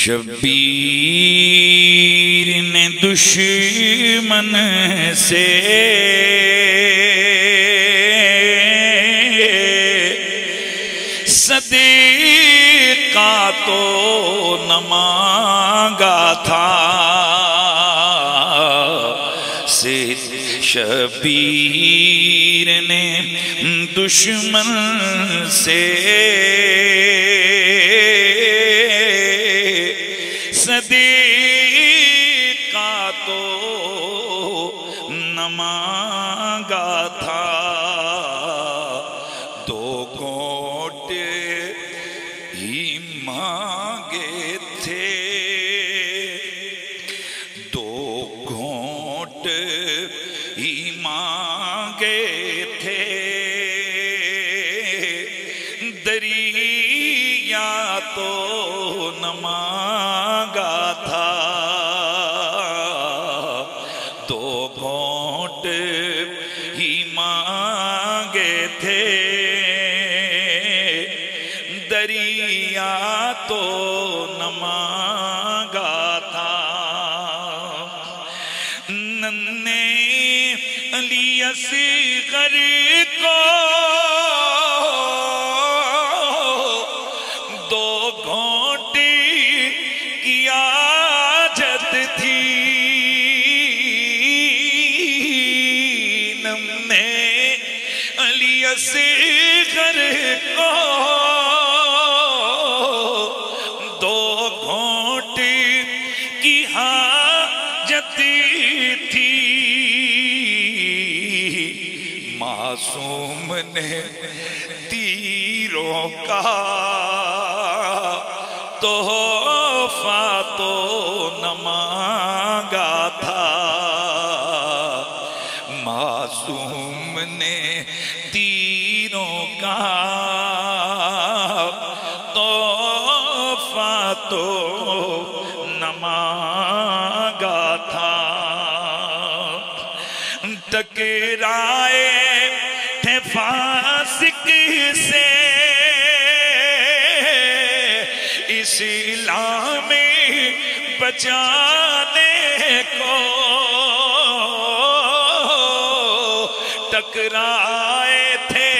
شبیر نے دشمن سے صدقہ تو نہ مانگا تھا، شبیر نے دشمن سے صدقہ تو نہ مانگا تھا، دو گھونٹ ہی مانگے تھے، دو گھونٹ ہی مانگے تھے، دریا تو نہ مانگا تھا، دو گھونٹ ہی مانگے تھے، دریا تو نہ مانگا تھا، ننھے علی اصغر کو دو گھونٹ کی حاجت تھی، ننھے علی اصغر کو دو گھونٹ کی حاجت تھی، معصوم نے تیروں کا تحفہ تو نہ مانگا تھا، معصوم نے تیروں کا تحفہ تو نہ مانگا تھا، ٹکرائے تھے فاسق سے اسلام بچانے کو، ٹکرائے تھے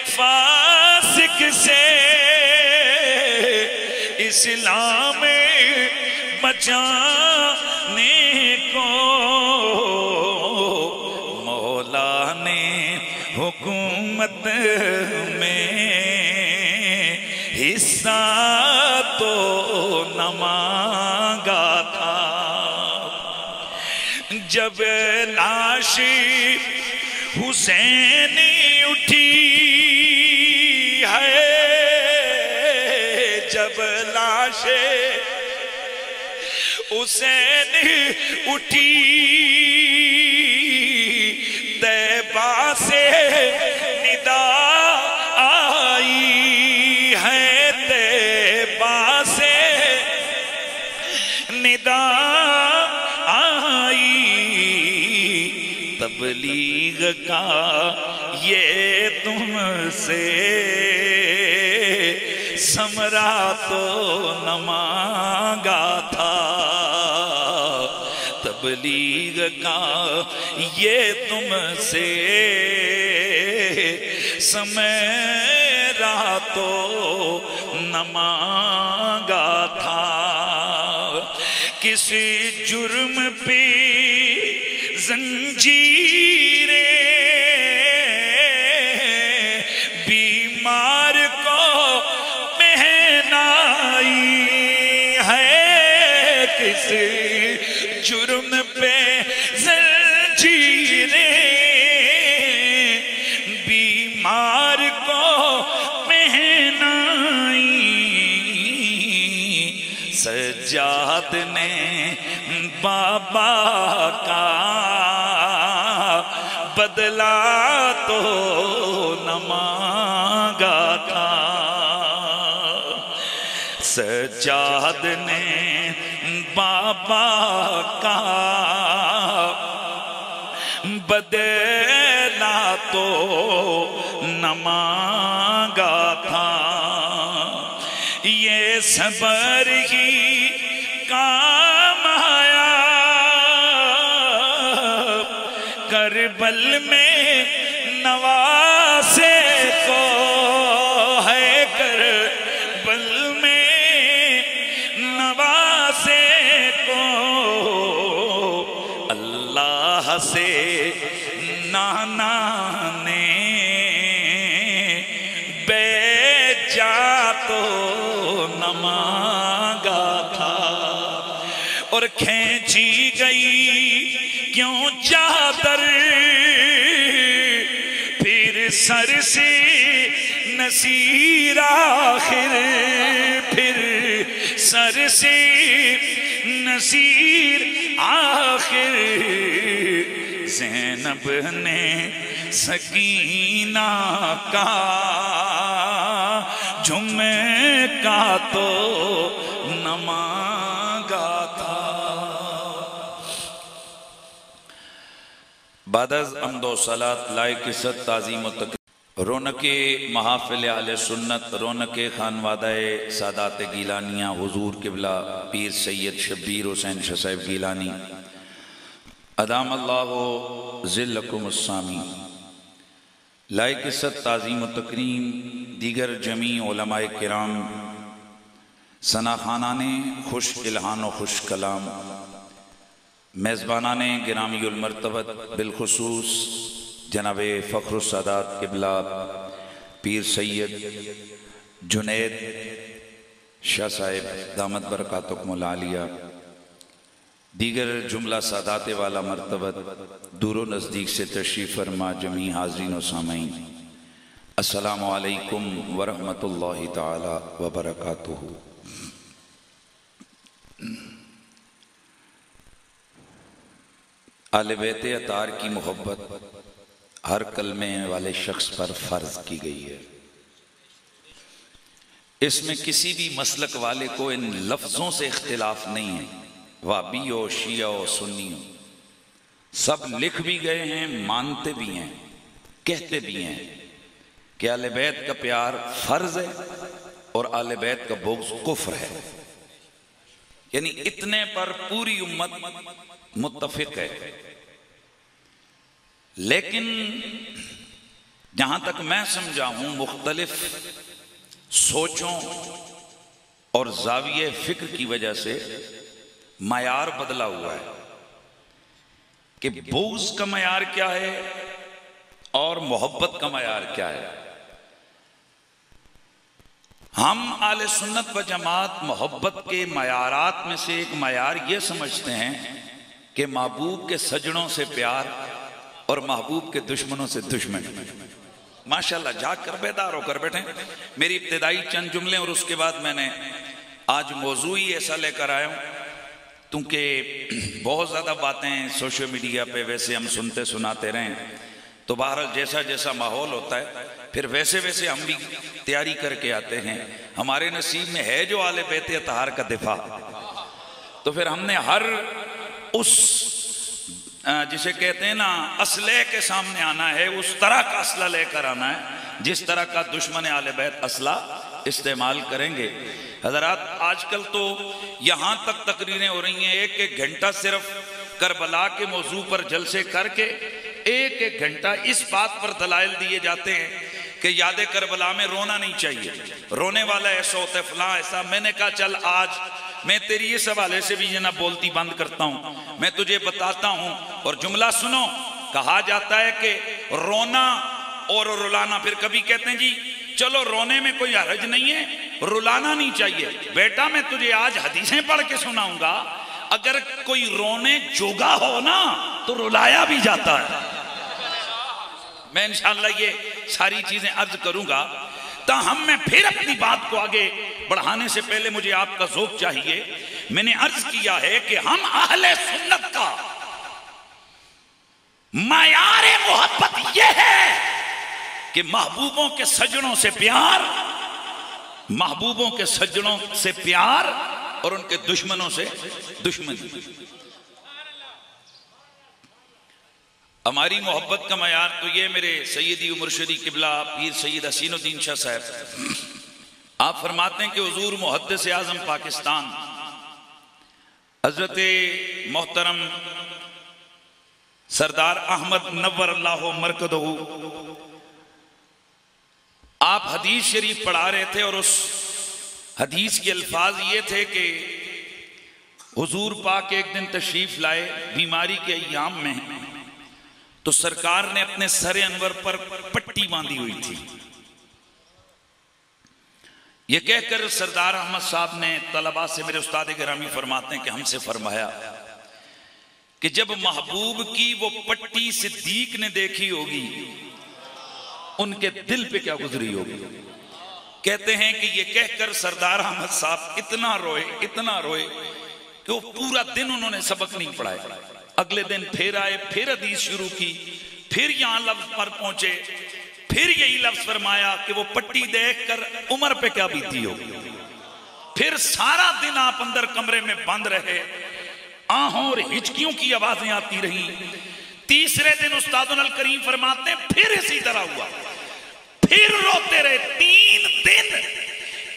فاسق سے اسلام بچانے کو، مولا نے حکومت میں حصہ تو نہ مانگا تھا، جب لاش حسینی اٹھی ہے، جب لاش حسینی اٹھی طیبہ سے ندا آئی ہے، طیبہ سے ندا آئی، تبلیغ کا یہ تم سے ثمرہ تو نہ مانگا تھا، تبلیغ کا یہ تم سے ثمرہ تو نہ مانگا تھا، کس جرم پہ زنجیریں بیمار کو پہنائی ہے، کس جرم پہ زنجیریں بیمار کو پہنائی، سجاد نے بابا کا بدلہ تو نہ مانگا تھا، سجاد نے بابا کا بدلہ تو نہ مانگا تھا، یہ صبر ہی کام آیا کربل میں نواسے کو ہے کربل میں نواسے کو اللہ سے نانا نے بیجا تو نہ مانگا تھا اور کھینچی گئی کیوں چادر پھر سر سے نصیر آخر پھر سر سے نصیر آخر زینب نے سکینہ کا جھمکا تو نہ مانگا تھا۔ بعد از حمد و صلات لائق عزت تعظیم و تکریم رونق محافل اہل سنت، رونق خانوادہ سادات گیلانیہ حضور قبلہ پیر سید شبیر حسین شاہ صاحب گیلانی ادام اللہ ذلکم السامی، لائق عزت تعظیم و تکریم دیگر جمیع علماء کرام، ثنا خانان خوش الہان و خوش کلام، میزبانان گرامی المرتبت، بالخصوص جناب فخر السادات قبلہ پیر سید جنید شاہ صاحب دامت برکاتکم العالیہ، دیگر جملہ سادات والا مرتبت، دور و نزدیک سے تشریف فرما جمیع حاضرین و سامعین، السلام علیکم ورحمۃ اللہ تعالی وبرکاتہ۔ اہل بیت اطہار کی محبت ہر کلمے والے شخص پر فرض کی گئی ہے۔ اس میں کسی بھی مسلک والے کو ان لفظوں سے اختلاف نہیں ہے، وہابی ہو شیعہ ہو سنی ہو، سب لکھ بھی گئے ہیں، مانتے بھی ہیں، کہتے بھی ہیں کہ اہل بیت کا پیار فرض ہے اور اہل بیت کا بغض کفر ہے، یعنی اتنے پر پوری امت متفق ہے۔ لیکن جہاں تک میں سمجھا ہوں، مختلف سوچوں اور زاویہ فکر کی وجہ سے معیار بدلا ہوا ہے کہ بغض کا معیار کیا ہے اور محبت کا معیار کیا ہے۔ ہم اہل سنت و جماعت محبت کے معیارات میں سے ایک معیار یہ سمجھتے ہیں کہ محبوب کے سجنوں سے پیار اور محبوب کے دشمنوں سے دشمن۔ ماشاءاللہ جاگ کر بیدار ہو کر بیٹھیں۔ میری ابتدائی چند جملے اور اس کے بعد میں نے آج موضوع ہی ایسا لے کر آیا ہوں، کیونکہ بہت زیادہ باتیں سوشل میڈیا پہ ویسے ہم سنتے سناتے رہیں تو بہرحال جیسا جیسا ماحول ہوتا ہے پھر ویسے ویسے ہم بھی تیاری کر کے آتے ہیں۔ ہمارے نصیب میں ہے جو اہل بیت اطہار کا دفاع، تو پھر ہم نے ہر اس جسے کہتے ہیں نا اسلحے کے سامنے آنا ہے، اس طرح کا اسلحہ لے کر آنا ہے جس طرح کا دشمن اہل بیت اسلحہ استعمال کریں گے۔ حضرات آج کل تو یہاں تک تقریریں ہو رہی ہیں، ایک ایک گھنٹہ صرف کربلا کے موضوع پر جلسے کر کے ایک ایک گھنٹہ اس بات پر دلائل دیے جاتے ہیں کہ یاد کربلا میں رونا نہیں چاہیے، رونے والا ایسا ہوتا ہے فلاں ایسا۔ میں نے کہا چل آج میں تیری اس حوالے سے بھی جناب بولتی بند کرتا ہوں، میں تجھے بتاتا ہوں اور جملہ سنو۔ کہا جاتا ہے کہ رونا اور رلانا، پھر کبھی کہتے ہیں جی چلو رونے میں کوئی حرج نہیں ہے، رلانا نہیں چاہیے۔ بیٹا میں تجھے آج حدیثیں پڑھ کے سناؤں گا، اگر کوئی رونے جوگا ہو نا تو رلایا بھی جاتا ہے۔ میں انشاءاللہ یہ ساری چیزیں عرض کروں گا، تاہم میں پھر اپنی بات کو آگے بڑھانے سے پہلے مجھے آپ کا ذوق چاہیے۔ میں نے عرض کیا ہے کہ ہم اہل سنت کا معیار محبت یہ ہے کہ محبوبوں کے سجنوں سے پیار، محبوبوں کے سجنوں سے پیار اور ان کے دشمنوں سے دشمنی۔ ہماری محبت کا معیار تو یہ میرے سیدی و مرشدی قبلہ پیر سید حسین الدین شاہ صاحب آپ فرماتے ہیں کہ حضور محدث اعظم پاکستان حضرت محترم سردار احمد نور اللہ مرکزہ آپ حدیث شریف پڑھا رہے تھے، اور اس حدیث کے الفاظ یہ تھے کہ حضور پاک ایک دن تشریف لائے بیماری کے ایام میں، تو سرکار نے اپنے سر انور پر پٹی باندھی ہوئی تھی۔ یہ کہہ کر سردار احمد صاحب نے طلباء سے، میرے استاد گرامی فرماتے ہیں کہ ہم سے فرمایا کہ جب محبوب کی وہ پٹی صدیق نے دیکھی ہوگی ان کے دل پہ کیا گزری ہوگی۔ کہتے ہیں کہ یہ کہہ کر سردار احمد صاحب اتنا روئے کہ وہ پورا دن انہوں نے سبق نہیں پڑھایا۔ اگلے دن پھر آئے، پھر حدیث شروع کی، پھر یہاں لفظ پر پہنچے، پھر یہی لفظ فرمایا کہ وہ پٹی دیکھ کر عمر پہ کیا بیتی ہوگی۔ پھر سارا دن آپ اندر کمرے میں بند رہے، آہوں اور ہچکیوں کی آوازیں آتی رہیں۔ تیسرے دن استاد الکریم فرماتے ہیں پھر اسی طرح ہوا، پھر روتے رہے۔ 3 دن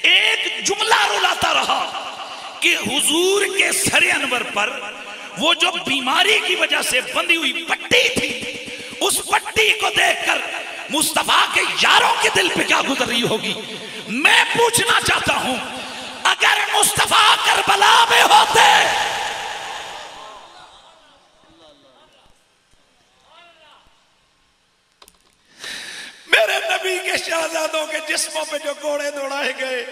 ایک جملہ رلاتا رہا کہ حضور کے سر انور پر وہ جو بیماری کی وجہ سے بندھی ہوئی پٹی تھی، اس پٹی کو دیکھ کر مصطفیٰ کے یاروں کے دل پہ کیا گزر رہی ہوگی۔ میں پوچھنا چاہتا ہوں، اگر مصطفیٰ کربلا میں ہوتے، میرے نبی کے شہزادوں کے جسموں پہ جو گھوڑے دوڑائے گئے،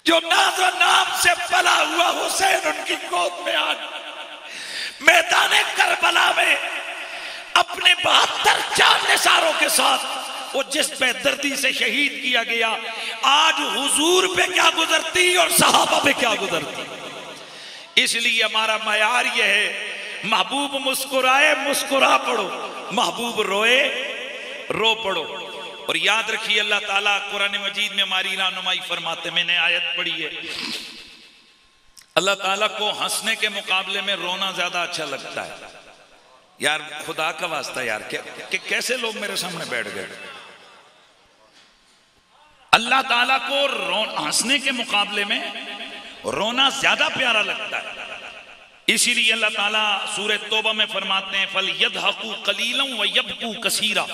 جو ناز و نام سے پلا ہوا حسین ان کی گود میں آج میدان کربلا میں اپنے 72 جان نثاروں کے ساتھ وہ جس بے دردی سے شہید کیا گیا، آج حضور پہ کیا گزرتی اور صحابہ پہ کیا گزرتی۔ اس لیے ہمارا معیار یہ ہے، محبوب مسکرائے مسکرا پڑھو، محبوب روئے رو پڑھو۔ اور یاد رکھیے اللہ تعالیٰ قرآن مجید میں ہماری رہنمائی فرماتے، میں نے آیت پڑھی ہے، اللہ تعالیٰ کو ہنسنے کے مقابلے میں رونا زیادہ اچھا لگتا ہے۔ یار خدا کا واسطہ یار کہ کیسے لوگ میرے سامنے بیٹھ گئے۔ اللہ تعالیٰ کو ہنسنے کے مقابلے میں رونا زیادہ پیارا لگتا ہے۔ اسی لیے اللہ تعالیٰ سورہ توبہ میں فرماتے ہیں فَلْيَضْحَكُوا قَلِيلًا وَيَبْكُوا كَثِيرًا،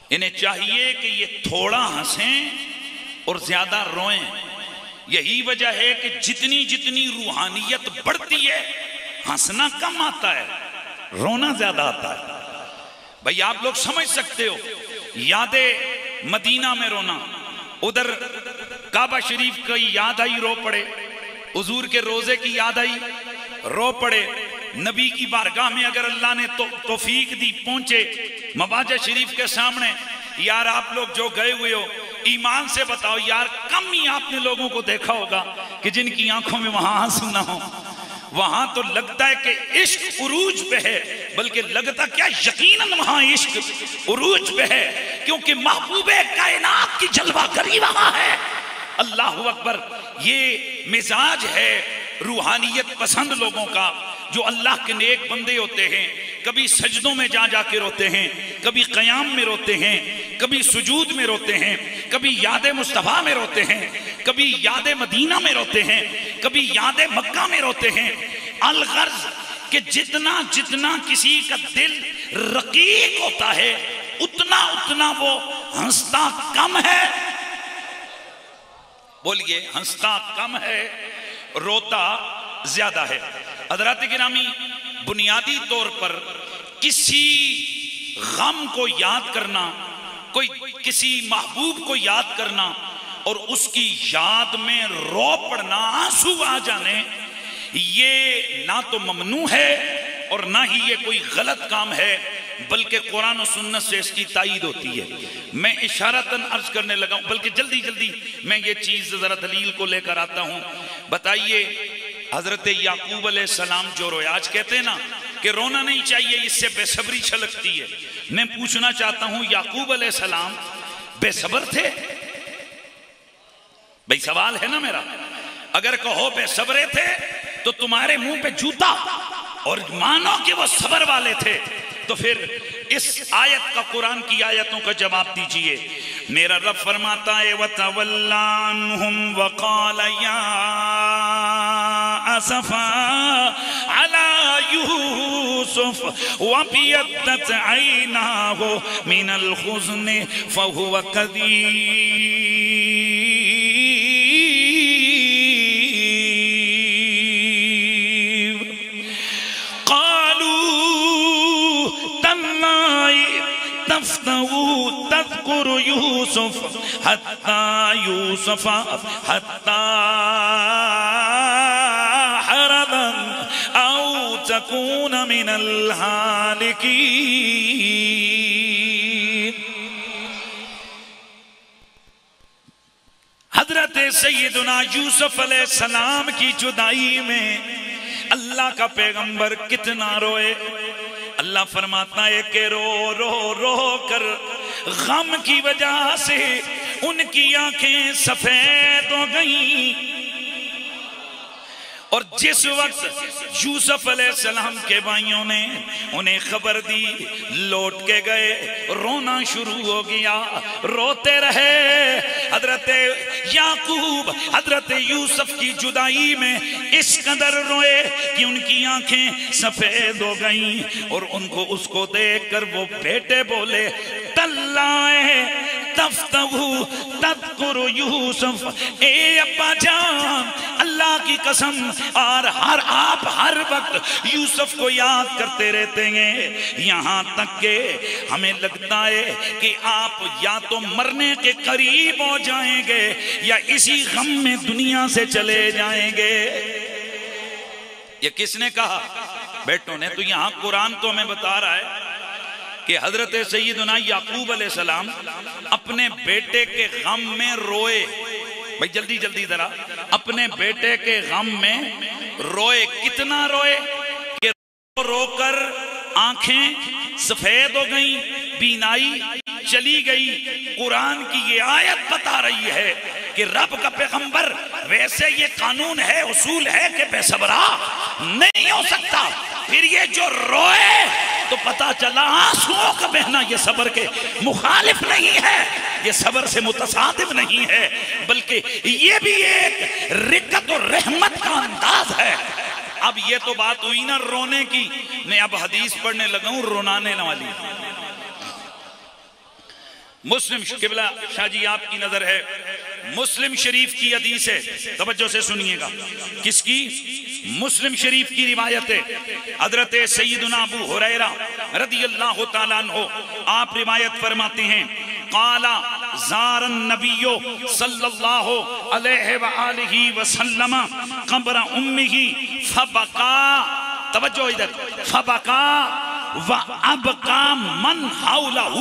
انہیں چاہیے کہ یہ تھوڑا ہنسیں اور زیادہ روئیں۔ یہی وجہ ہے کہ جتنی روحانیت بڑھتی ہے، ہنسنا کم آتا ہے، رونا زیادہ آتا ہے۔ بھئی آپ لوگ سمجھ سکتے ہو، یاد مدینہ میں رونا، ادھر کعبہ شریف کی یاد آئی رو پڑے، حضور کے روزے کی یاد آئی رو پڑے، نبی کی بارگاہ میں اگر اللہ نے توفیق دی پہنچے مواجہ شریف کے سامنے، یار آپ لوگ جو گئے ہوئے ہو ایمان سے بتاؤ، یار کم ہی آپ نے لوگوں کو دیکھا ہوگا کہ جن کی آنکھوں میں وہاں آنسو نہ ہو۔ وہاں تو لگتا ہے کہ عشق عروج پہ ہے، بلکہ لگتا کیا یقیناً وہاں عشق عروج پہ ہے، کیونکہ محبوب کائنات کی جلوہ گری وہاں ہے۔ اللہ اکبر، یہ مزاج ہے روحانیت پسند لوگوں کا، جو اللہ کے نیک بندے ہوتے ہیں، کبھی سجدوں میں جا کے روتے ہیں، کبھی قیام میں روتے ہیں، کبھی سجود میں روتے ہیں، کبھی یاد مصطفیٰ میں روتے ہیں، کبھی یاد مدینہ میں روتے ہیں، کبھی یاد مکہ میں روتے ہیں۔ الغرض کہ جتنا کسی کا دل رقیق ہوتا ہے، اتنا وہ ہنستا کم ہے۔ بولیے، ہنستا کم ہے، روتا زیادہ ہے۔ حضرات گرامی، بنیادی طور پر کسی غم کو یاد کرنا، کسی محبوب کو یاد کرنا اور اس کی یاد میں رو پڑنا، آنسو آ جانے، یہ نہ تو ممنوع ہے اور نہ ہی یہ کوئی غلط کام ہے، بلکہ قرآن و سنت سے اس کی تائید ہوتی ہے۔ میں اشارتاً عرض کرنے لگا ہوں، بلکہ جلدی میں یہ چیز ذرا دلیل کو لے کر آتا ہوں۔ بتائیے، حضرت یعقوب علیہ السلام جو روئے، آج کہتے ہیں نا کہ رونا نہیں چاہیے، اس سے بے صبری چھلکتی ہے۔ میں پوچھنا چاہتا ہوں، یعقوب علیہ السلام بے صبر تھے؟ بھئی سوال ہے نا میرا، اگر کہو بے صبرے تھے تو تمہارے منہ پہ جوتا، اور مانو کہ وہ صبر والے تھے تو پھر اس آیت کا، قرآن کی آیتوں کا جواب دیجئے. میرا رب فرماتا ہے وَتَوَلَّ عَنْهُمْ وَقَالَ يَا أَسَفَا عَلَى يُوسُفَ وَابْيَضَّتْ عَيْنَاهُ مِنَ الْحُزْنِ فَهُوَ كَظِيمٌ. تذكر يوسف حتى حرضا أو تكون من الهالكين. حضرت سیدنا یوسف علیہ السلام کی جدائی میں اللہ کا پیغمبر کتنا روئے. اللہ فرماتا ہے کہ رو رو رو کر غم کی وجہ سے ان کی آنکھیں سفید ہو گئیں. اور جس وقت یوسف علیہ السلام کے بھائیوں نے انہیں خبر دی، لوٹ کے گئے، رونا شروع ہو گیا، روتے رہے. حضرت یعقوب حضرت یوسف کی جدائی میں اس قدر روئے کہ ان کی آنکھیں سفید ہو گئیں. اور ان کو اس کو دیکھ کر وہ بیٹے بولے تَاللَّهِ تَفْتَهُ تَذْكُرُ یوسف. اے ابا جان اللہ کی قسم، اور آپ ہر وقت یوسف کو یاد کرتے رہتے ہیں، یہاں تک کہ ہمیں لگتا ہے کہ آپ یا تو مرنے کے قریب ہو جائیں گے یا اسی غم میں دنیا سے چلے جائیں گے. یہ کس نے کہا؟ بیٹوں نے. تو یہاں قرآن تو ہمیں بتا رہا ہے کہ حضرت سیدنا یعقوب علیہ السلام اپنے بیٹے کے غم میں روئے. بھائی جلدی جلدی ذرا. اپنے بیٹے کے غم میں روئے. کتنا روئے کہ رو کر آنکھیں سفید ہو گئیں، بینائی چلی گئی. قرآن کی یہ آیت بتا رہی ہے کہ رب کا پیغمبر، ویسے یہ قانون ہے، اصول ہے کہ بے صبرا نہیں ہو سکتا. پھر یہ جو روئے تو پتا چلا آنسوؤں کا بہنا یہ صبر کے مخالف نہیں ہے، یہ صبر سے متصادم نہیں ہے، بلکہ یہ بھی ایک رقت و رحمت کا انداز ہے. اب یہ تو بات ہوئی نا رونے کی، میں اب حدیث پڑھنے لگا ہوں رونانے والی. مسلم قبلہ شاہ جی آپ کی نظر ہے، مسلم شریف کی حدیث ہے، توجہ سے سنیے گا. کس کی؟ مسلم شریف کی روایت ہے. حضرت سیدنا ابو ہریرہ رضی اللہ تعالیٰ عنہ آپ روایت فرماتے ہیں قال زار النبی صلی اللہ علیہ وآلہ وسلم قبر امہ فبکا. توجہ ادھر. فبکا وابکا من حولہ.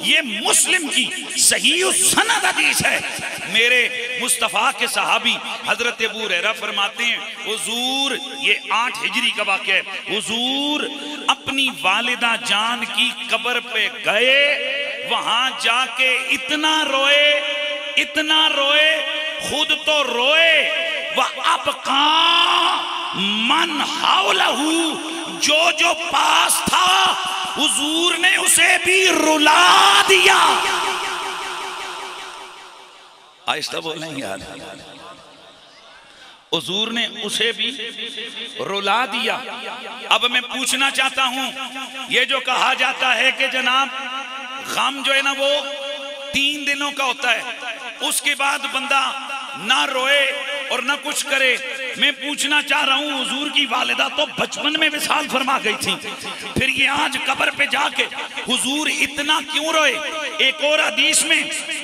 یہ مسلم کی صحیح سند حدیث ہے. میرے مصطفیٰ کے صحابی حضرت ابو ہریرہ فرماتے ہیں حضور، یہ 8 ہجری کا واقعہ ہے، حضور اپنی والدہ جان کی قبر پہ گئے، وہاں جا کے اتنا روئے، خود تو روئے، وَأَبْقَى مَنْ حَوْلَهُ، جو پاس تھا حضور نے اسے بھی رلا دیا. آہستہ بولیں یار. حضور نے اسے بھی رلا دیا. اب میں پوچھنا چاہتا ہوں، یہ جو کہا جاتا ہے کہ جناب غم جو ہے نا وہ 3 دنوں کا ہوتا ہے، اس کے بعد بندہ نہ روئے اور نہ کچھ کرے. میں پوچھنا چاہ رہا ہوں، حضور کی والدہ تو بچپن میں وصال فرما گئی تھی، پھر یہ آج قبر پہ جا کے حضور اتنا کیوں روئے؟ ایک اور حدیث میں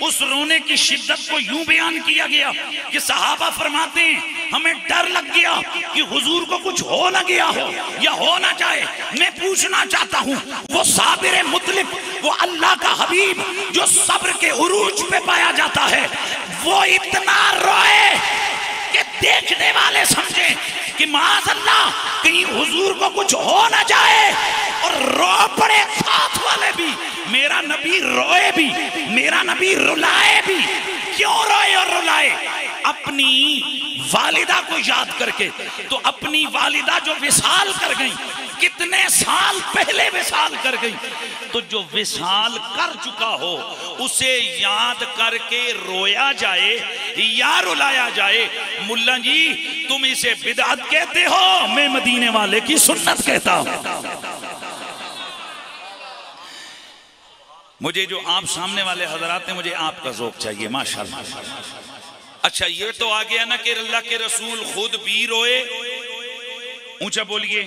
اس رونے کی شدت کو یوں بیان کیا گیا کہ صحابہ فرماتے ہیں ہمیں ڈر لگ گیا کہ حضور کو کچھ ہو نہ گیا ہو یا ہو نہ جائے. میں پوچھنا چاہتا ہوں، وہ صابر مطلق، وہ اللہ کا حبیب جو صبر کے عروج پہ پایا جاتا ہے، وہ اتنا روئے کہ دیکھنے والے سمجھیں کہ معاذ اللہ کہیں حضور کو کچھ ہو نہ جائے، اور رو پڑے ساتھ والے بھی. میرا نبی روئے بھی، میرا نبی رلائے بھی. کیوں روئے اور رلائے؟ اپنی والدہ کو یاد کر کے. تو اپنی والدہ جو وصال کر گئی, کتنے سال پہلے وصال کر گئی, تو جو وصال کر چکا ہو اسے یاد کر کے رویا جائے یا رلایا جائے. ملا جی تم اسے بدعت کہتے ہو, میں مدینے والے کی سنت کہتا ہوں. مجھے جو آپ سامنے والے حضرات ہیں, مجھے آپ کا ذوق چاہیے ماشاءاللہ. اچھا یہ تو آ گیا نا کہ اللہ کے رسول خود بھی روئے, اونچا بولیے,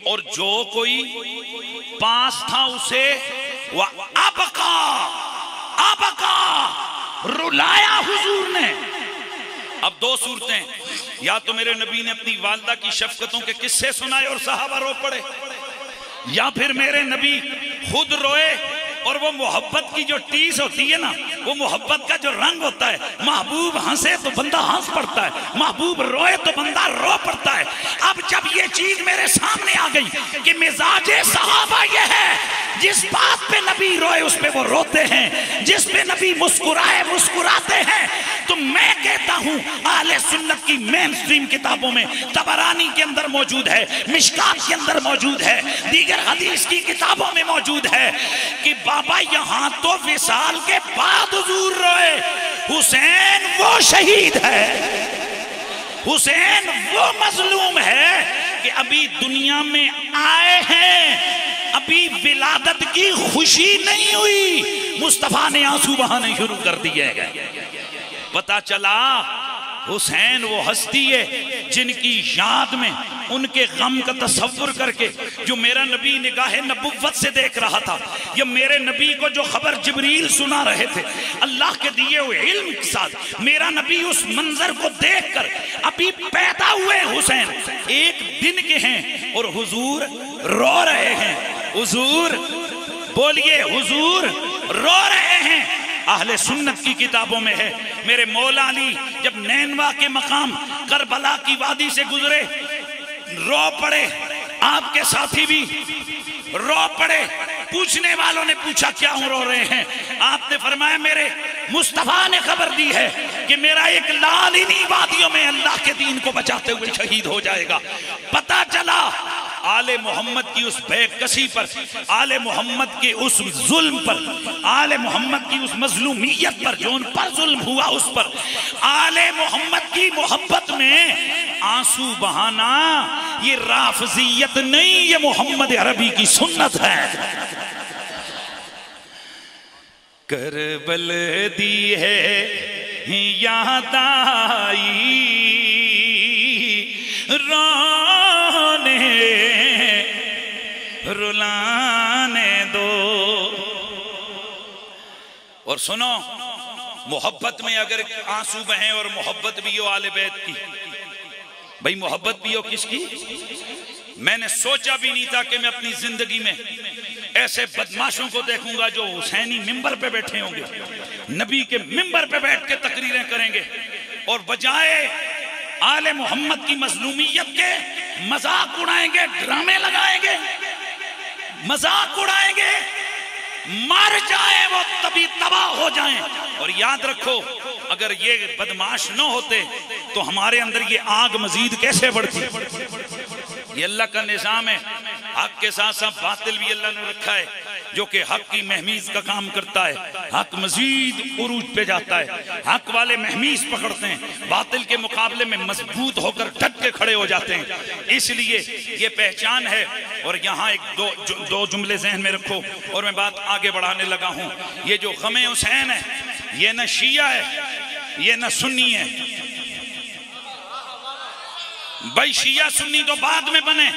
اور جو کوئی پاس تھا اسے آبکا رلایا حضور نے. اب دو صورتیں, یا تو میرے نبی نے اپنی والدہ کی شفقتوں کے قصے سنائے اور صحابہ رو پڑے, یا پھر میرے نبی خود روئے اور وہ محبت کی جو ٹیس ہوتی ہے نا, وہ محبت کا جو رنگ ہوتا ہے, محبوب ہنسے تو بندہ ہنس پڑتا ہے, محبوب روئے تو بندہ رو پڑتا ہے. اب جب یہ چیز میرے سامنے آ گئی کہ مزاج صحابہ یہ ہے, جس بات پہ نبی روئے اس پہ وہ روتے ہیں, جس پہ نبی مسکرائے مسکراتے ہیں, تو میں کہتا ہوں اہل سنت کی مین سٹریم کتابوں میں, طبرانی کے اندر موجود ہے, مشکات کے اندر موجود ہے, دیگر حدیث کی کتابوں میں موجود ہے کہ بابا یہاں تو وصال کے بعد حضور روئے. حسین وہ شہید ہے, حسین وہ مظلوم ہے کہ ابھی دنیا میں آئے ہیں, ابھی ولادت کی خوشی نہیں ہوئی, مصطفیٰ نے آنسو بہانے شروع کر دیے گئے. پتا چلا حسین وہ ہستی ہے جن کی یاد میں ان کے غم کا تصور کر کے جو میرا نبی نگاہ نبوت سے دیکھ رہا تھا, یا میرے نبی کو جو خبر جبریل سنا رہے تھے اللہ کے دیے ہوئے علم کے ساتھ, میرا نبی اس منظر کو دیکھ کر ابھی پیدا ہوئے حسین ایک دن کے ہیں اور حضور رو رہے ہیں. حضور بولیے, حضور رو رہے ہیں. اہل سنت کی کتابوں میں ہے. میرے مولا علی جب نینوا کے مقام کربلا کی وادی سے گزرے رو پڑے, آپ کے ساتھی بھی رو پڑے. پوچھنے والوں نے پوچھا کیا ہوں رو رہے ہیں؟ آپ نے فرمایا میرے مصطفیٰ نے خبر دی ہے کہ میرا ایک لال انہی وادیوں میں اللہ کے دین کو بچاتے ہوئے شہید ہو جائے گا. پتا چلا آل محمد کی اس بے کسی پر, آل محمد کے اس ظلم پر, آل محمد کی اس مظلومیت پر جو ان پر ظلم ہوا اس پر, آل محمد کی محبت میں آنسو بہانا یہ رافضیت نہیں, یہ محمد عربی کی سنت ہے. کربل دی ہے یاد آئی رونے رلانے دو. اور سنو, محبت میں اگر آنسو بہیں اور محبت بھی ہو آل بیت کی, بھئی محبت بھی ہو کس کی؟ میں نے سوچا بھی نہیں تھا کہ میں اپنی زندگی میں ایسے بدماشوں کو دیکھوں گا جو حسینی ممبر پہ بیٹھے ہوں گے, نبی کے ممبر پہ بیٹھ کے تقریریں کریں گے, اور بجائے آل محمد کی مظلومیت کے مذاق اڑائیں گے, ڈرامے لگائیں گے, مذاق اڑائیں گے, مر جائیں وہ تبھی تباہ ہو جائیں. اور یاد رکھو اگر یہ بدماش نہ ہوتے تو ہمارے اندر یہ آگ مزید کیسے بڑھتی. یہ اللہ کا نظام ہے, حق کے ساتھ ساتھ باطل بھی اللہ نے رکھا ہے جو کہ حق کی محمیز کا کام کرتا ہے. حق مزید عروج پہ جاتا ہے, حق والے محمیز پکڑتے ہیں, باطل کے مقابلے میں مضبوط ہو کر ڈٹ کے کھڑے ہو جاتے ہیں. اس لیے یہ پہچان ہے. اور یہاں ایک دو جملے ذہن میں رکھو اور میں بات آگے بڑھانے لگا ہوں. یہ جو غم حسین ہے یہ نہ شیعہ ہے, یہ نہ سنی ہے. بھائی شیعہ سنی تو بعد میں بنے.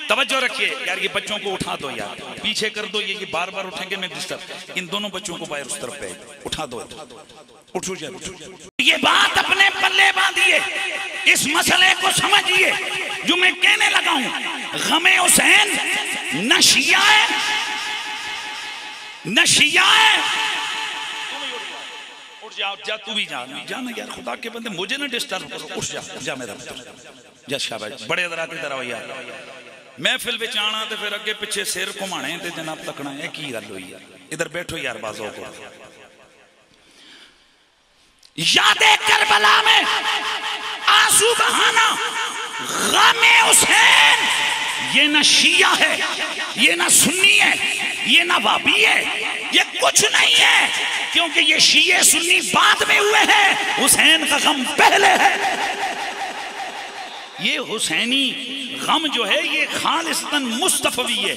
توجہ رکھیے یار, یہ بچوں کو اٹھا دو یار, پیچھے کر دو, یہ بار بار اٹھیں گے میں ڈسٹرب. ان دونوں بچوں کو باہر اس طرف پہ اٹھا دو, اٹھو جائے. یہ بات اپنے پلے باندھیے, اس مسئلے کو سمجھیے جو میں کہنے لگا ہوں. غم حسین نہ شیعہ ہے نہ شیعہ ہے. اٹھ جا, جا تو بھی جانا یار, خدا کے بندے مجھے نہ ڈسٹرب کرو. اٹھ جا, جا میرا پتر, جا شاباش. بڑے حضرات ادھر آؤ یار, محفل وچ آنا تے پھر اگے پیچھے سر گھمانے تے جناب تکنا ہے, کی گل ہوئی یار. ادھر بیٹھو یار, بازو کو یاد کربلا میں آنسو بہانا غم حسین یہ نہ شیعہ ہے، یہ نہ سنی ہے، یہ نہ وابی ہے، یہ کچھ نہیں ہے، کیونکہ یہ شیعہ سنی بعد میں ہوئے ہیں، حسین کا غم پہلے ہے۔ یہ حسینی غم جو ہے یہ خالصتاً مصطفی ہے،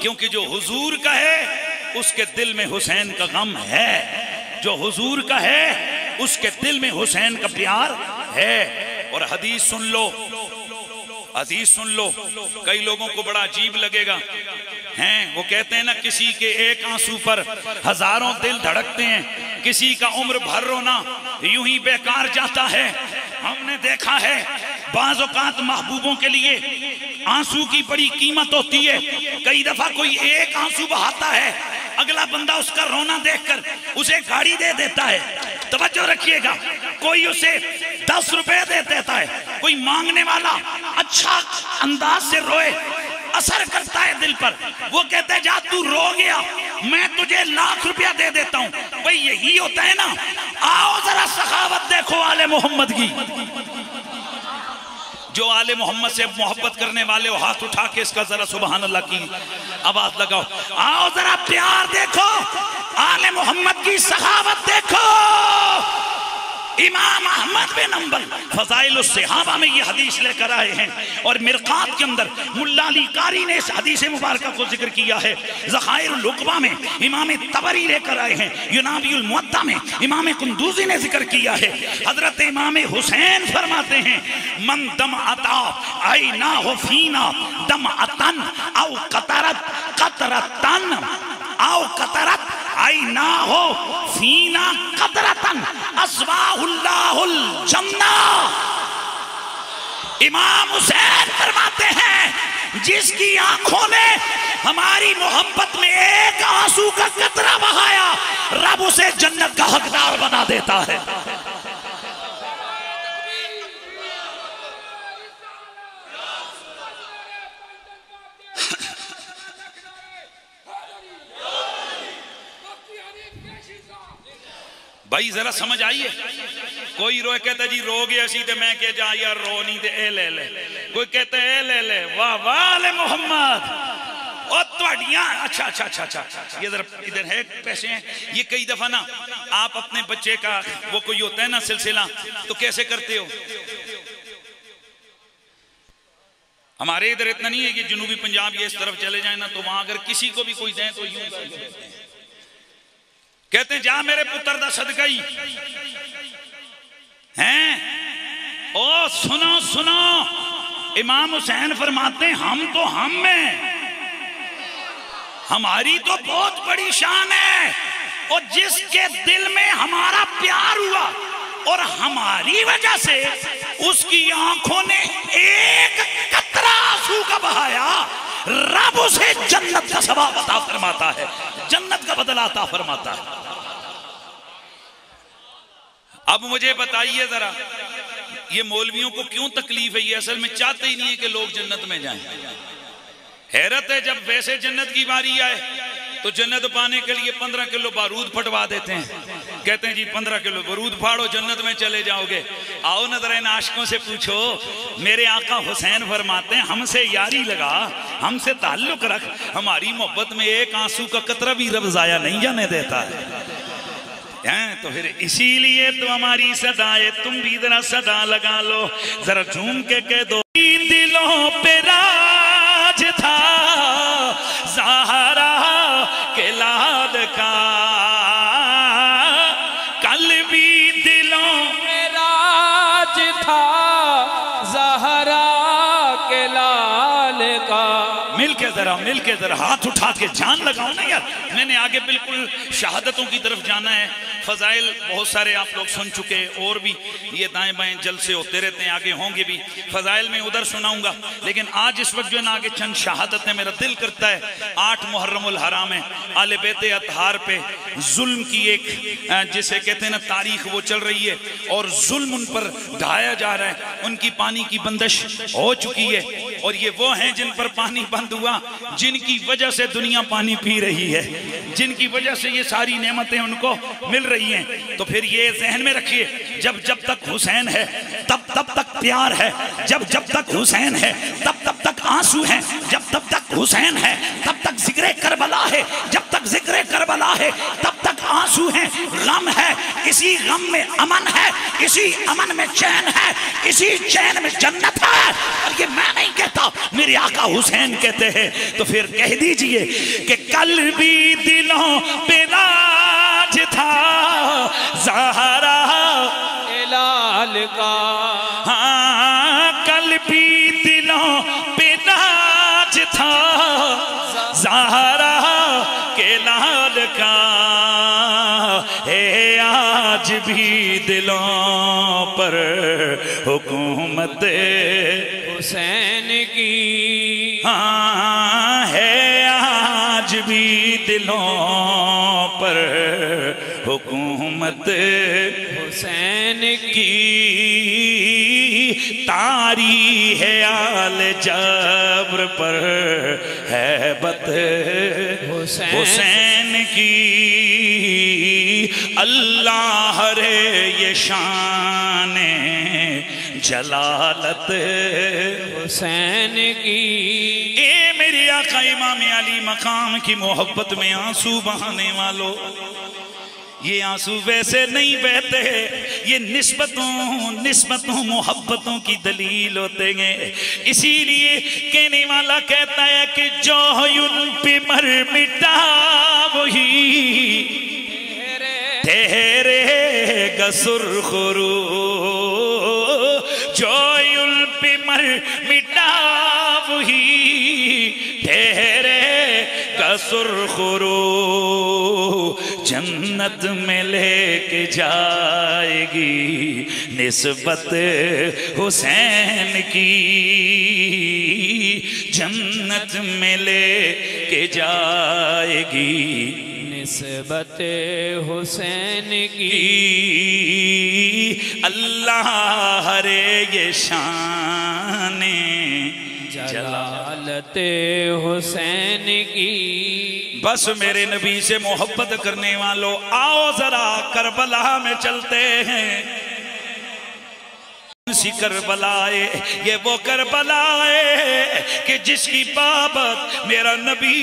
کیونکہ جو حضور کا ہے اس کے دل میں حسین کا غم ہے، جو حضور کا ہے اس کے دل میں حسین کا پیار ہے۔ اور حدیث سن لو، حدیث سن لو، کئی لوگوں کو بڑا عجیب لگے گا، ہیں وہ کہتے ہیں نا کسی کے ایک آنسو پر ہزاروں دل دھڑکتے ہیں، کسی کا عمر بھر رونا یوں ہی بیکار جاتا ہے۔ ہم نے دیکھا ہے بعض اوقات محبوبوں کے لیے آنسو کی بڑی قیمت ہوتی ہے، کئی دفعہ کوئی ایک آنسو بہاتا ہے، اگلا بندہ اس کا رونا دیکھ کر اسے گاڑی دے دیتا ہے۔ توجہ رکھیے گا، کوئی اسے 10 روپے دے دیتا ہے، کوئی مانگنے والا اچھا انداز سے روئے، اثر کرتا ہے دل پر، وہ کہتے ہیں جا تو رو گیا میں تجھے لاکھ روپیہ دے دیتا ہوں۔ بھئی یہی ہوتا ہے نا، آؤ ذرا سخاوت دیکھو آل محمد کی۔ جو آل محمد سے محبت کرنے والے ہو ہاتھ اٹھا کے اس کا ذرا سبحان اللہ کی آواز لگاؤ۔ آؤ ذرا پیار دیکھو، آل محمد کی سخاوت دیکھو۔ امام احمد بن حنبل فضائل الصحابہ میں یہ حدیث لے کر آئے ہیں، اور مرقات کے اندر ملا علی قاری نے اس حدیث مبارکہ کو ذکر کیا ہے۔ ذخائر العقبہ میں امام طبری لے کر آئے ہیں، ینابی الموطا میں امام قندوزی نے ذکر کیا ہے۔ حضرت امام حسین فرماتے ہیں من دمعتا عیناہ فینا دمعتن او قطرت قطرتن او قطرت عیناہ فینا قطرتن اسواہ اللہ الجنہ۔ امام حسین فرماتے ہیں جس کی آنکھوں نے ہماری محبت میں ایک آنسو کا قطرہ بہایا، رب اسے جنت کا حقدار بنا دیتا ہے۔ بھائی ذرا سمجھ آئیے، کوئی روئے کہتا ہے جی رو گیا سی تے میں کہ جا یار رو نہیں تے اے لے لے، کوئی کہتا ہے اے لے لے، واہ واہ آل محمد، اور توڑیاں اچھا اچھا اچھا اچھا یہ ذرا ادھر ہے پیسے ہیں۔ یہ کئی دفعہ نا آپ اپنے بچے کا وہ کوئی ہوتا ہے نا سلسلہ تو کیسے کرتے ہو؟ ہمارے ادھر اتنا نہیں ہے کہ جنوبی پنجاب یہ اس طرف چلے جائیں نا تو وہاں اگر کسی کو بھی کوئی دیں تو یوں کہتے ہیں جا میرے پتر دا صدقہ ہی ہیں۔ او سنو سنو، امام حسین فرماتے ہیں ہم تو ہم میں، ہماری تو بہت بڑی شان ہے، اور جس کے دل میں ہمارا پیار ہوا اور ہماری وجہ سے اس کی آنکھوں نے ایک قطرہ آنسو کا بہایا، رب اسے جنت کا ثواب عطا فرماتا ہے، جنت کا بدلہ عطا فرماتا ہے۔ اب مجھے بتائیے ذرا یہ مولویوں کو کیوں تکلیف ہے؟ یہ اصل میں چاہتے ہی نہیں ہے کہ لوگ جنت میں جائیں۔ حیرت ہے جب ویسے جنت کی باری آئے تو جنت پانے کے لیے 15 کلو بارود پھٹوا دیتے ہیں، کہتے ہیں جی 15 کلو بارود پھاڑو جنت میں چلے جاؤ گے۔ آؤ نہ ذرا ان عاشقوں سے پوچھو، میرے آقا حسین فرماتے ہیں ہم سے یاری لگا، ہم سے تعلق رکھ، ہماری محبت میں ایک آنسو کا قطرہ بھی رب ضائع نہیں جانے دیتا ہے۔ تو پھر اسی لیے تو ہماری صدا ہے، تم بھی ذرا صدا لگا لو، ذرا جھوم کے کہہ دو دلوں پہ راج تھا زہرا کے لال کا، کل بھی دلوں پہ راج تھا زہرا کے لال کا۔ مل کے ذرا ہاتھ اٹھا کے جان لگاؤ نا یار۔ میں نے آگے بالکل شہادتوں کی طرف جانا ہے، فضائل بہت سارے آپ لوگ سن چکے، اور بھی یہ دائیں بائیں جلسے ہوتے رہتے ہیں، آگے ہوں گے بھی، فضائل میں ادھر سناؤں گا، لیکن آج اس وقت جو ہے نا آگے چند شہادتیں میرا دل کرتا ہے۔ 8 محرم الحرام ہے، آل بیت اطہار پہ ظلم کی ایک جسے کہتے ہیں نا تاریخ وہ چل رہی ہے، اور ظلم ان پر ڈھایا جا رہا ہے، ان کی پانی کی بندش ہو چکی ہے، اور یہ وہ ہیں جن پر پانی بند ہوا گا جن کی وجہ سے دنیا پانی پی رہی ہے، جن کی وجہ سے یہ ساری نعمتیں ان کو مل رہی ہیں. تو پھر یہ ذہن میں رکھیے، جب تک حسین ہے تب تک پیار ہے، جب تک حسین ہے تب تک آنسو ہیں، جب تک حسین ہے تب تک ذکر کربلا ہے، جب تک ذکر کربلا ہے تب تک آنسو ہیں، غم ہے، اسی غم میں امن ہے، اسی امن میں چین ہے، اسی چین میں جنت ہے. اور یہ میں نہیں کہتا، میرے آقا حسین کہتے ہیں. تو پھر کہہ دیجئے کہ کل بھی دلوں پہ راج تھا زہرا لال کا، ہاں کل بھی دلوں پہ راج تھا زہرا کے لال کا، ہے آج بھی دلوں پر حکومت حسین کی، ہاں ہے آج بھی دلوں پر حکومت حسین کی. تاری ہے آل جبر پر ہیبت حسین کی. اللہ رے یہ شان جلالت حسین کی. اے میری آقا امام علی مقام کی محبت میں آنسو بہانے والوں، یہ آنسو ویسے نہیں بہتے، یہ نسبتوں محبتوں کی دلیل ہوتے ہیں. اسی لیے کہنے والا کہتا ہے کہ جو ان پہ مر مٹا وہی تیرے گا سرخ رو، جو ان پہ مر مٹا وہی تیرے گا سرخ رو، جنت میں لے کے جائے گی نسبت حسین کی، جنت میں لے کے جائے گی نسبت حسین کی. اللہ رے یہ شان جلالت حسین کی. بس میرے نبی سے محبت کرنے والوں آؤ ذرا کربلا میں چلتے ہیں. سی کربلائے یہ وہ کربلائے کہ جس کی بابت میرا نبی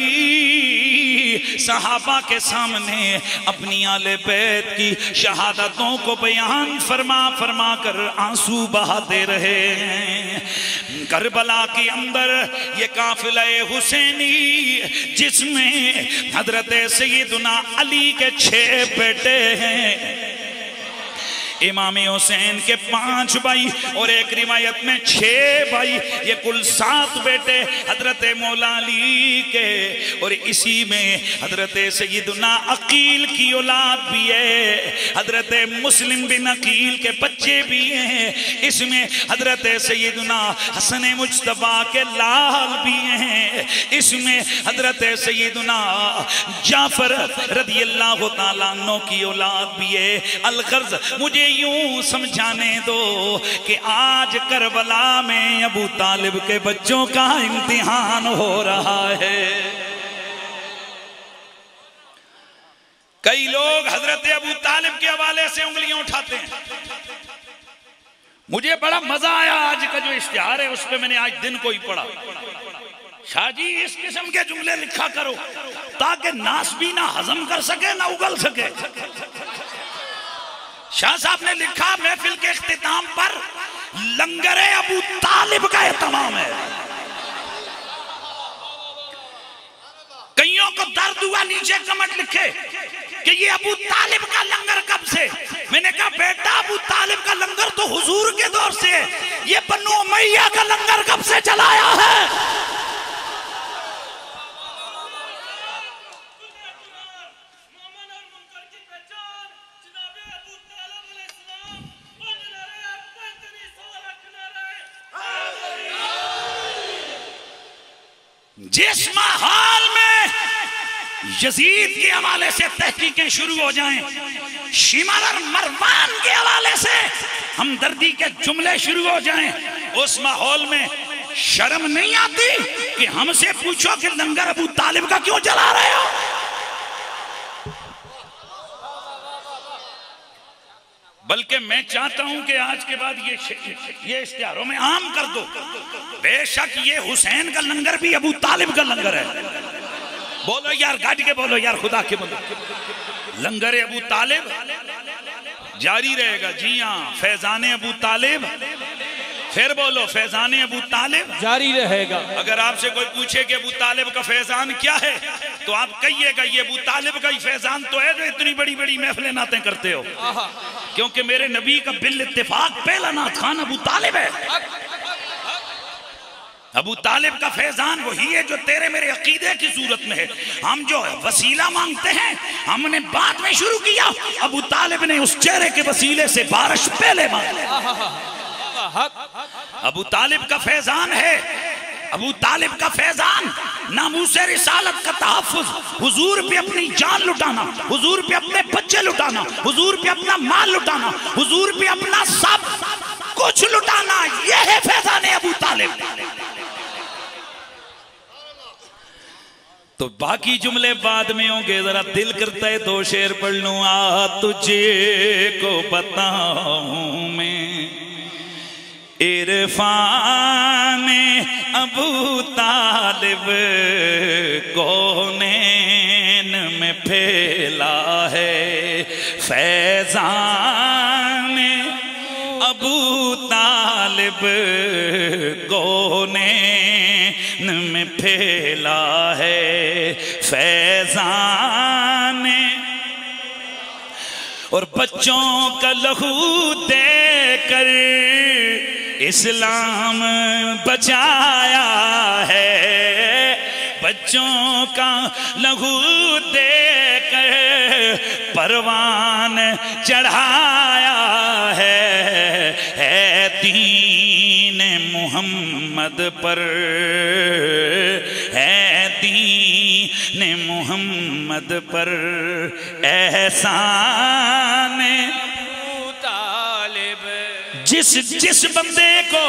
صحابہ کے سامنے اپنی آل بیت کی شہادتوں کو بیان فرما کر آنسو بہاتے رہے ہیں. کربلا کے اندر یہ قافلہ حسینی جس میں حضرت سیدنا علی کے 6 بیٹے ہیں، امام حسین کے 5 بھائی اور ایک روایت میں 6 بھائی، یہ کل 7 بیٹے حضرت مولا علی کے. اور اسی میں حضرت سیدنا عقیل کی اولاد بھی ہے، حضرت مسلم بن عقیل کے بچے بھی ہیں، اس میں حضرت سیدنا حسن مجتبیٰ کے لال بھی ہیں، اس میں حضرت سیدنا جعفر رضی اللہ تعالیٰ عنہ کی اولاد بھی ہے. الغرض مجھے یوں سمجھانے دو کہ آج کربلا میں ابو طالب کے بچوں کا امتحان ہو رہا ہے. کئی لوگ حضرت ابو طالب کے حوالے سے انگلیاں اٹھاتے ہیں. مجھے بڑا مزہ آیا آج کا جو اشتہار ہے اس پہ میں نے آج دن کو ہی پڑھا. شاہ جی اس قسم کے جملے لکھا کرو تاکہ ناس بھی نہ ہضم کر سکے نہ اگل سکے. شاہ صاحب نے لکھا محفل کے اختتام پر لنگر ابو طالب کا اہتمام ہے. کئیوں کو درد ہوا نیچے کمنٹ لکھے کہ یہ ابو طالب کا لنگر کب سے. میں نے کہا بیٹا ابو طالب کا لنگر تو حضور کے دور سے ہے، یہ بنو امیہ کا لنگر کب سے چلایا ہے. جس ماحول میں یزید کے حوالے سے تحقیقیں شروع ہو جائیں، شمر اور مروان کے حوالے سے ہمدردی کے جملے شروع ہو جائیں، اس ماحول میں شرم نہیں آتی کہ ہم سے پوچھو کہ لنگر ابو طالب کا کیوں جلا رہے ہو؟ بلکہ میں چاہتا ہوں کہ آج کے بعد یہ اشتہاروں میں عام کر دو، بے شک یہ حسین کا لنگر بھی ابو طالب کا لنگر ہے۔ بولو یار، گاڑی کے بولو یار، خدا کے بولو، لنگر ابو طالب جاری رہے گا۔ جی ہاں، فیضان ابو طالب، پھر بولو فیضان ابو طالب جاری رہے گا۔ اگر آپ سے کوئی پوچھے کہ ابو طالب کا فیضان کیا ہے تو آپ کہیے گا یہ ابو طالب کا ہی فیضان تو ہے جو اتنی بڑی بڑی محفلیں نعتیں کرتے ہو، کیونکہ میرے نبی کا بالاتفاق پہلا نعت خان ابو طالب ہے۔ ابو طالب کا فیضان وہی ہے جو تیرے میرے عقیدے کی صورت میں ہے۔ ہم جو وسیلہ مانگتے ہیں ہم نے بعد میں شروع کیا، ابو طالب نے اس چہرے کے وسیلے سے بارش پہلے مانگی۔ ابو طالب کا فیضان ہے، ابو طالب کا فیضان ناموس رسالت کا تحفظ، حضور پہ اپنی جان لٹانا، حضور پہ اپنے بچے لٹانا، حضور پہ اپنا مال لٹانا، حضور پہ اپنا سب کچھ لٹانا، یہ ہے فیضان ابو طالب۔ تو باقی جملے بعد میں ہوں گے، ذرا دل کرتا ہے دو شعر پڑھ لوں۔ آ تجھے کو بتاؤں میں عرفان ابو طالب کونین میں پھیلا ہے، فیضان ابو طالب کونین میں پھیلا ہے، فیضان اور بچوں کا لہو دے کر اسلام بچایا ہے، بچوں کا لہو دے کر پروان چڑھایا ہے دین محمد پر، ہے دین محمد پر احسان جس بندے کو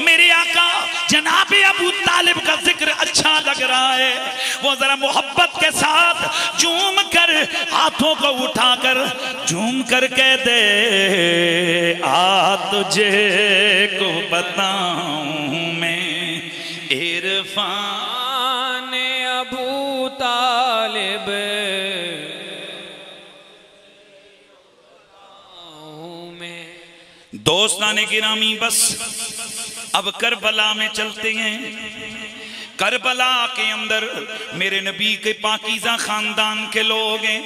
میرے آقا جناب ابو طالب کا ذکر اچھا لگ رہا ہے وہ ذرا محبت کے ساتھ جھوم کر ہاتھوں کو اٹھا کر جھوم کر کہہ دے آ تجھے کو بتاؤں میں عرفان ابو طالب دوستان گرامی، بس اب کربلا میں چلتے ہیں۔ کربلا کے اندر میرے نبی کے پاکیزہ خاندان کے لوگ ہیں۔